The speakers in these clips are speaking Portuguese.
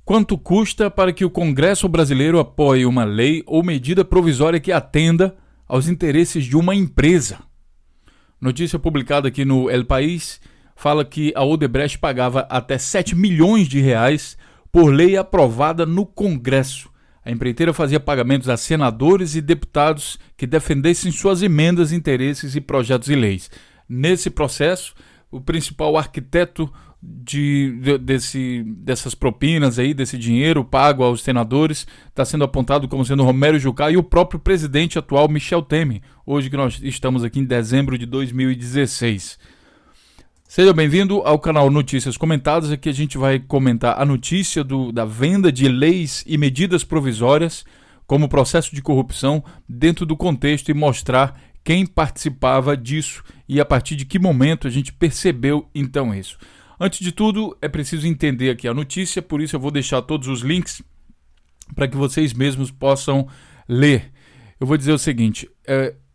Quanto custa para que o Congresso brasileiro apoie uma lei ou medida provisória que atenda aos interesses de uma empresa? Notícia publicada aqui no El País fala que a Odebrecht pagava até 7 milhões de reais por lei aprovada no Congresso. A empreiteira fazia pagamentos a senadores e deputados que defendessem suas emendas, interesses e projetos de leis. Nesse processo, o principal arquiteto dessas propinas aí, desse dinheiro pago aos senadores, está sendo apontado como sendo Romero Jucá e o próprio presidente atual, Michel Temer, hoje que nós estamos aqui em dezembro de 2016. Seja bem-vindo ao canal Notícias Comentadas. Aqui a gente vai comentar a notícia da venda de leis e medidas provisórias como processo de corrupção dentro do contexto e mostrar quem participava disso e a partir de que momento a gente percebeu então isso. Antes de tudo, é preciso entender aqui a notícia, por isso eu vou deixar todos os links para que vocês mesmos possam ler. Eu vou dizer o seguinte,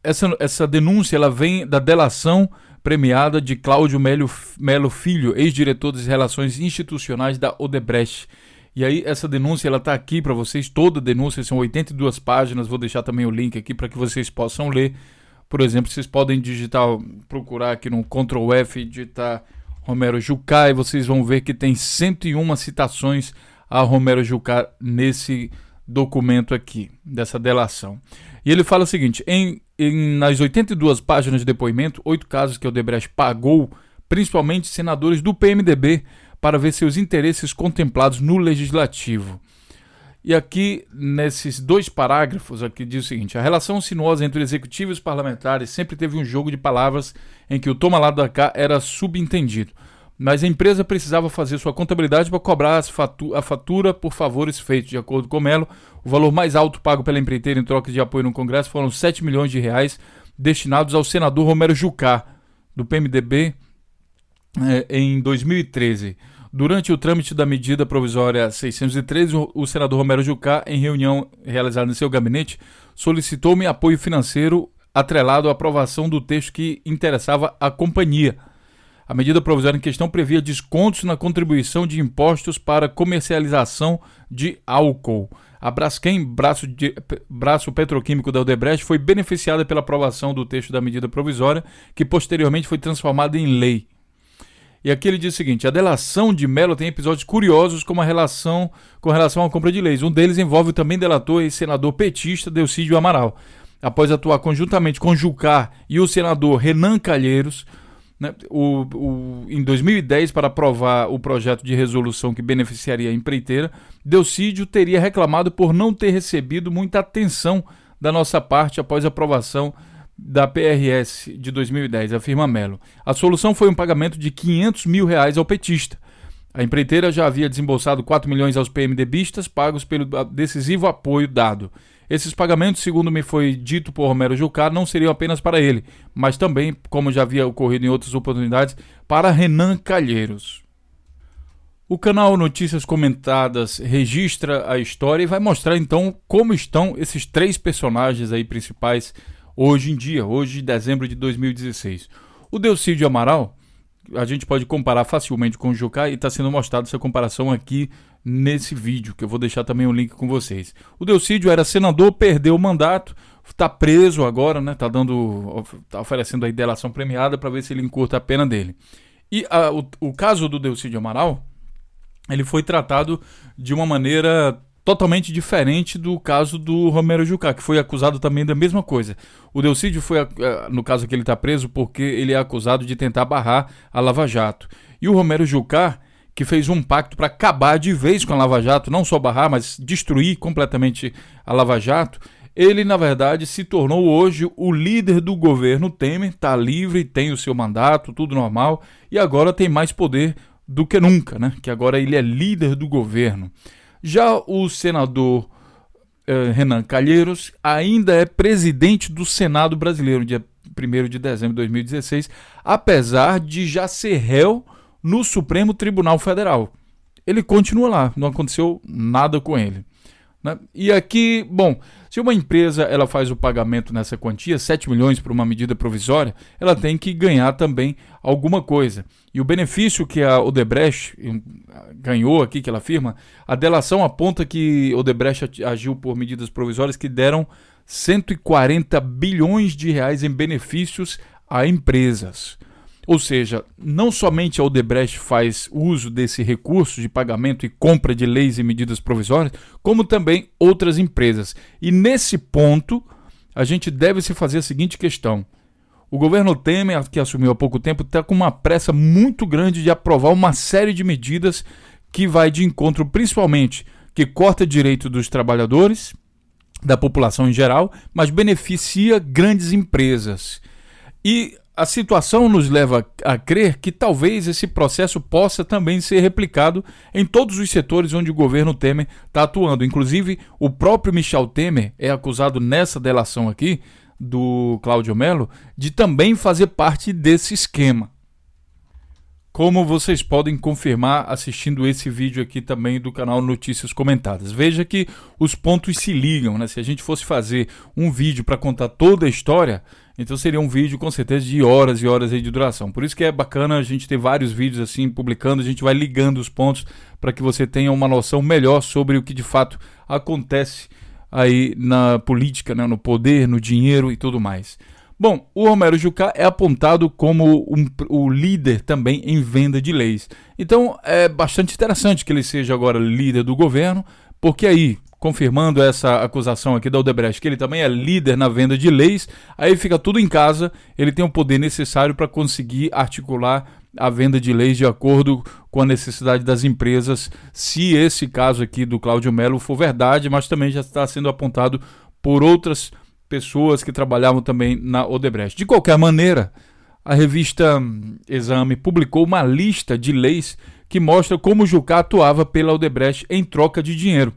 essa denúncia ela vem da delação premiada de Cláudio Melo Filho, ex-diretor das Relações Institucionais da Odebrecht. E aí essa denúncia ela está aqui para vocês, toda a denúncia, são 82 páginas, vou deixar também o link aqui para que vocês possam ler. Por exemplo, vocês podem procurar aqui no Ctrl F, digitar Romero Jucá, e vocês vão ver que tem 101 citações a Romero Jucá nesse documento aqui, dessa delação. E ele fala o seguinte, nas 82 páginas de depoimento, 8 casos que o Odebrecht pagou, principalmente senadores do PMDB, para ver seus interesses contemplados no Legislativo. E aqui, nesses 2 parágrafos, aqui diz o seguinte, a relação sinuosa entre o Executivo e os parlamentares sempre teve um jogo de palavras em que o toma lá da cá era subentendido. Mas a empresa precisava fazer sua contabilidade para cobrar a fatura por favores feitos. De acordo com Melo, o valor mais alto pago pela empreiteira em troca de apoio no Congresso foram 7 milhões de reais destinados ao senador Romero Jucá, do PMDB, em 2013. Durante o trâmite da medida provisória 613, o senador Romero Jucá, em reunião realizada em seu gabinete, solicitou-me apoio financeiro atrelado à aprovação do texto que interessava a companhia. A medida provisória em questão previa descontos na contribuição de impostos para comercialização de álcool. A Braskem, braço petroquímico da Odebrecht, foi beneficiada pela aprovação do texto da medida provisória, que posteriormente foi transformada em lei. E aqui ele diz o seguinte, a delação de Melo tem episódios curiosos com relação à compra de leis. Um deles envolve o também delator e senador petista Delcídio Amaral. Após atuar conjuntamente com Jucá e o senador Renan Calheiros, né, em 2010, para aprovar o projeto de resolução que beneficiaria a empreiteira, Delcídio teria reclamado por não ter recebido muita atenção da nossa parte após a aprovação da PRS de 2010, afirma Melo. A solução foi um pagamento de 500 mil reais ao petista. A empreiteira já havia desembolsado 4 milhões aos PMDBistas, pagos pelo decisivo apoio dado. Esses pagamentos, segundo me foi dito por Romero Jucá, não seriam apenas para ele, mas também, como já havia ocorrido em outras oportunidades, para Renan Calheiros. O canal Notícias Comentadas registra a história e vai mostrar então como estão esses 3 personagens aí principais hoje em dia, hoje de dezembro de 2016. O Delcídio Amaral, a gente pode comparar facilmente com o Jucá e está sendo mostrado essa comparação aqui nesse vídeo, que eu vou deixar também um link com vocês. O Delcídio era senador, perdeu o mandato, está preso agora, né? Tá oferecendo aí delação premiada para ver se ele encurta a pena dele. E o caso do Delcídio Amaral, ele foi tratado de uma maneira totalmente diferente do caso do Romero Jucá, que foi acusado também da mesma coisa. O Delcídio foi, no caso que ele está preso, porque ele é acusado de tentar barrar a Lava Jato. E o Romero Jucá, que fez um pacto para acabar de vez com a Lava Jato, não só barrar, mas destruir completamente a Lava Jato, ele, na verdade, se tornou hoje o líder do governo Temer, está livre, tem o seu mandato, tudo normal, e agora tem mais poder do que nunca, né? Que agora ele é líder do governo. Já o senador Renan Calheiros ainda é presidente do Senado brasileiro, dia 1º de dezembro de 2016, apesar de já ser réu no Supremo Tribunal Federal. Ele continua lá, não aconteceu nada com ele. né? E aqui, bom, se uma empresa ela faz o pagamento nessa quantia, 7 milhões por uma medida provisória, ela tem que ganhar também alguma coisa. E o benefício que a Odebrecht ganhou aqui, que ela afirma, a delação aponta que Odebrecht agiu por medidas provisórias que deram 140 bilhões de reais em benefícios a empresas. Ou seja, não somente a Odebrecht faz uso desse recurso de pagamento e compra de leis e medidas provisórias, como também outras empresas. E nesse ponto, a gente deve se fazer a seguinte questão. O governo Temer, que assumiu há pouco tempo, está com uma pressa muito grande de aprovar uma série de medidas que vai de encontro, principalmente, que corta direito dos trabalhadores, da população em geral, mas beneficia grandes empresas. E a situação nos leva a crer que talvez esse processo possa também ser replicado em todos os setores onde o governo Temer está atuando. Inclusive, o próprio Michel Temer é acusado nessa delação aqui do Cláudio Mello de também fazer parte desse esquema. Como vocês podem confirmar assistindo esse vídeo aqui também do canal Notícias Comentadas. Veja que os pontos se ligam, né? Se a gente fosse fazer um vídeo para contar toda a história, então seria um vídeo com certeza de horas e horas aí de duração. Por isso que é bacana a gente ter vários vídeos assim publicando, a gente vai ligando os pontos para que você tenha uma noção melhor sobre o que de fato acontece aí na política, né? No poder, no dinheiro e tudo mais. Bom, o Romero Jucá é apontado como o líder também em venda de leis. Então é bastante interessante que ele seja agora líder do governo, porque aí, confirmando essa acusação aqui da Odebrecht, que ele também é líder na venda de leis, aí fica tudo em casa, ele tem o poder necessário para conseguir articular a venda de leis de acordo com a necessidade das empresas, se esse caso aqui do Cláudio Mello for verdade, mas também já está sendo apontado por outras pessoas que trabalhavam também na Odebrecht. De qualquer maneira, a revista Exame publicou uma lista de leis que mostra como o Jucá atuava pela Odebrecht em troca de dinheiro.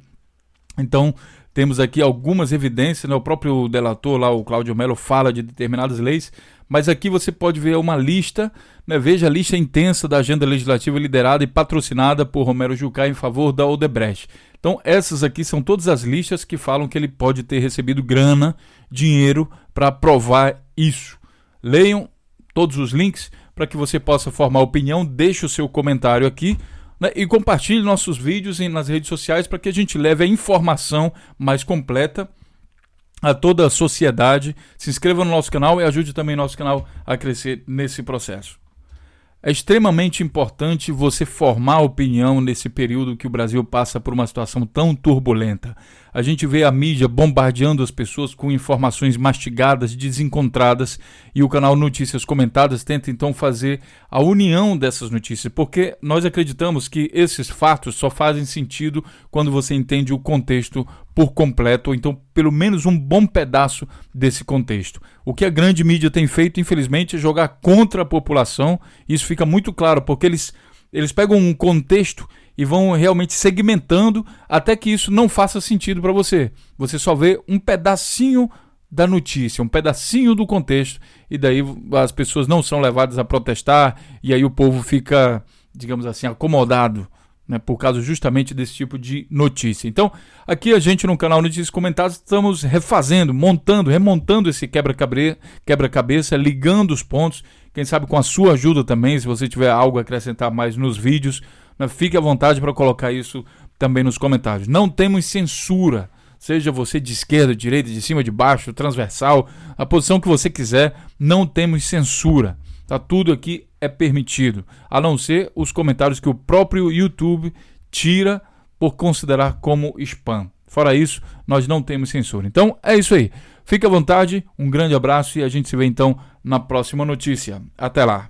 Então, temos aqui algumas evidências, né? O próprio delator lá, o Cláudio Mello, fala de determinadas leis, mas aqui você pode ver uma lista, né? Veja a lista intensa da agenda legislativa liderada e patrocinada por Romero Jucá em favor da Odebrecht. Então, essas aqui são todas as listas que falam que ele pode ter recebido grana, dinheiro, para provar isso. Leiam todos os links para que você possa formar opinião, deixe o seu comentário aqui, né, e compartilhe nossos vídeos nas redes sociais para que a gente leve a informação mais completa a toda a sociedade. Se inscreva no nosso canal e ajude também nosso canal a crescer nesse processo. É extremamente importante você formar opinião nesse período que o Brasil passa por uma situação tão turbulenta. A gente vê a mídia bombardeando as pessoas com informações mastigadas, desencontradas, e o canal Notícias Comentadas tenta então fazer a união dessas notícias, porque nós acreditamos que esses fatos só fazem sentido quando você entende o contexto por completo, ou então pelo menos um bom pedaço desse contexto. O que a grande mídia tem feito, infelizmente, é jogar contra a população. Isso fica muito claro, porque eles pegam um contexto e vão realmente segmentando até que isso não faça sentido para você. Você só vê um pedacinho da notícia, um pedacinho do contexto, e daí as pessoas não são levadas a protestar, e aí o povo fica, digamos assim, acomodado, né, por causa justamente desse tipo de notícia. Então, aqui a gente no canal Notícias Comentadas estamos refazendo, remontando esse quebra-cabeça, ligando os pontos, quem sabe com a sua ajuda também, se você tiver algo a acrescentar mais nos vídeos, né, fique à vontade para colocar isso também nos comentários. Não temos censura, seja você de esquerda, de direita, de cima, de baixo, transversal, a posição que você quiser, não temos censura. Tá, tudo aqui é permitido, a não ser os comentários que o próprio YouTube tira por considerar como spam. Fora isso, nós não temos censura. Então é isso aí. Fique à vontade, um grande abraço e a gente se vê então na próxima notícia. Até lá.